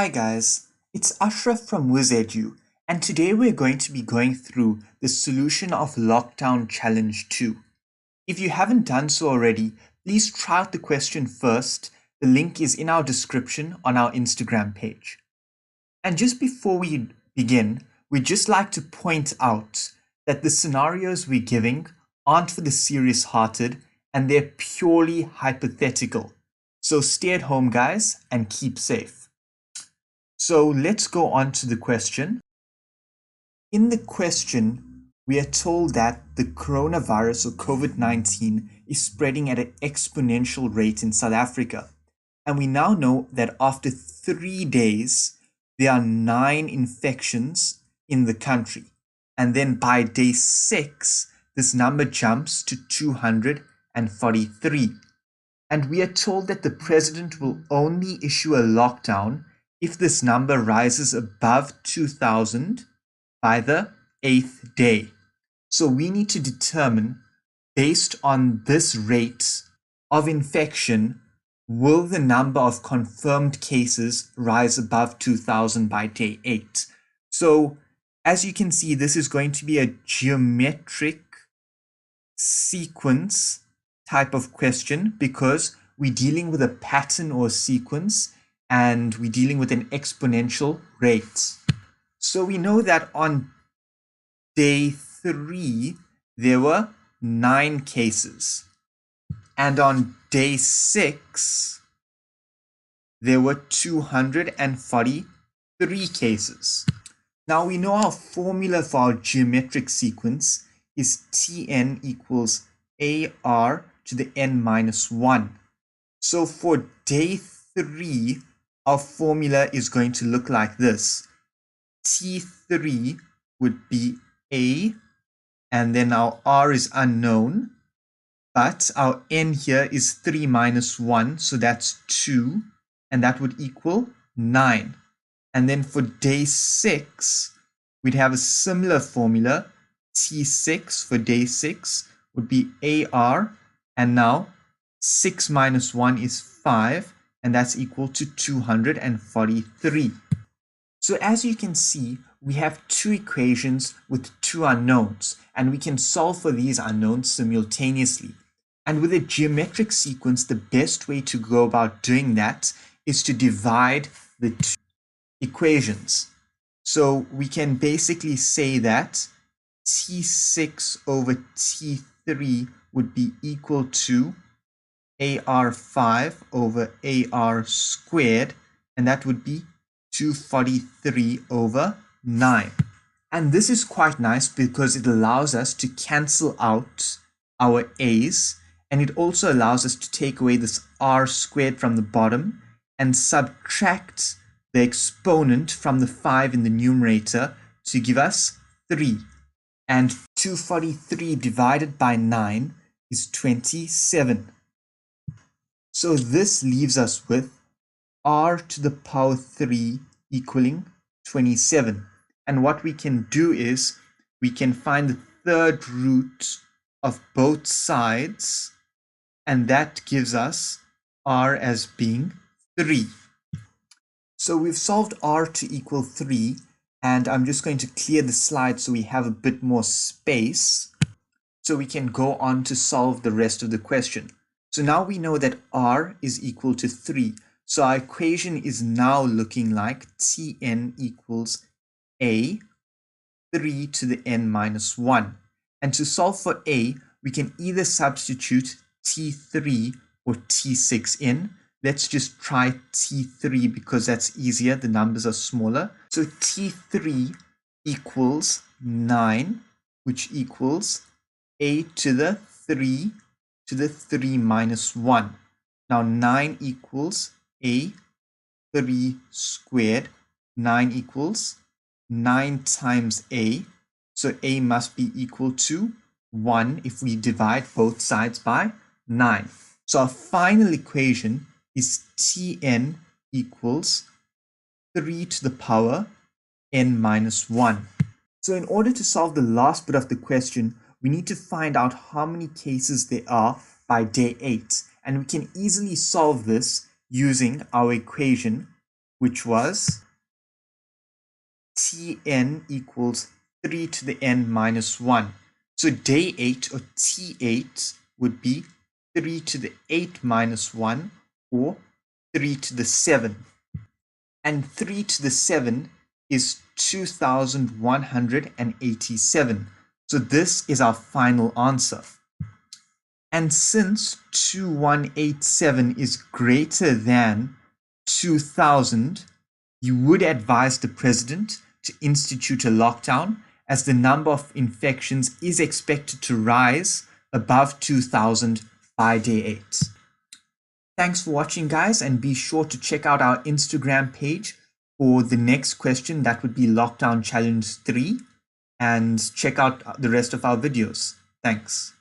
Hi guys, it's Ashraf from WiZ.edu, and today we're going to be going through the solution of Lockdown Challenge 2. If you haven't done so already, please try out the question first. The link is in our description on our Instagram page. And just before we begin, we'd just like to point out that the scenarios we're giving aren't for the serious-hearted and they're purely hypothetical. So stay at home, guys, and keep safe. So let's go on to the question. In the question, we are told that the coronavirus or COVID-19 is spreading at an exponential rate in South Africa. And we now know that after 3 days, there are 9 infections in the country. And then by day 6, this number jumps to 243. And we are told that the president will only issue a lockdown if this number rises above 2,000 by the 8th day. So we need to determine, based on this rate of infection, will the number of confirmed cases rise above 2,000 by day 8? So as you can see, this is going to be a geometric sequence type of question because we're dealing with a pattern or a sequence and we're dealing with an exponential rate. So we know that on day 3, there were 9 cases. And on day 6, there were 243 cases. Now we know our formula for our geometric sequence is Tn equals AR to the n minus 1. So for day 3, our formula is going to look like this. T3 would be A, and then our R is unknown, but our N here is 3 minus 1, so that's 2, and that would equal 9. And then for day 6, we'd have a similar formula. T6 for day 6 would be AR, and now 6 minus 1 is 5, and that's equal to 243. So as you can see, we have 2 equations with 2 unknowns, and we can solve for these unknowns simultaneously. And with a geometric sequence, the best way to go about doing that is to divide the 2 equations. So we can basically say that T6 over T3 would be equal to AR5 over AR squared, and that would be 243 over 9. And this is quite nice because it allows us to cancel out our A's, and it also allows us to take away this R squared from the bottom and subtract the exponent from the 5 in the numerator to give us 3. And 243 divided by 9 is 27. So this leaves us with R to the power 3 equaling 27. And what we can do is we can find the third root of both sides, and that gives us R as being 3. So we've solved R to equal 3, and I'm just going to clear the slide so we have a bit more space so we can go on to solve the rest of the question. So now we know that R is equal to 3. So our equation is now looking like Tn equals A, 3 to the n minus 1. And to solve for A, we can either substitute T3 or T6 in. Let's just try T3 because that's easier. The numbers are smaller. So T3 equals 9, which equals A to the 3 to the 3 minus 1. Now 9 equals A 3 squared. 9 equals 9 times A. So A must be equal to 1 if we divide both sides by 9. So our final equation is Tn equals 3 to the power n minus 1. So in order to solve the last bit of the question, we need to find out how many cases there are by day 8. And we can easily solve this using our equation which was Tn equals 3 to the n minus 1. So day 8 or T8 would be 3 to the 8 minus 1 or 3 to the 7. And 3 to the 7 is 2187. So this is our final answer. And since 2187 is greater than 2000, you would advise the president to institute a lockdown as the number of infections is expected to rise above 2000 by day 8. Thanks for watching, guys, and be sure to check out our Instagram page for the next question. That would be Lockdown Challenge 3, and check out the rest of our videos. Thanks.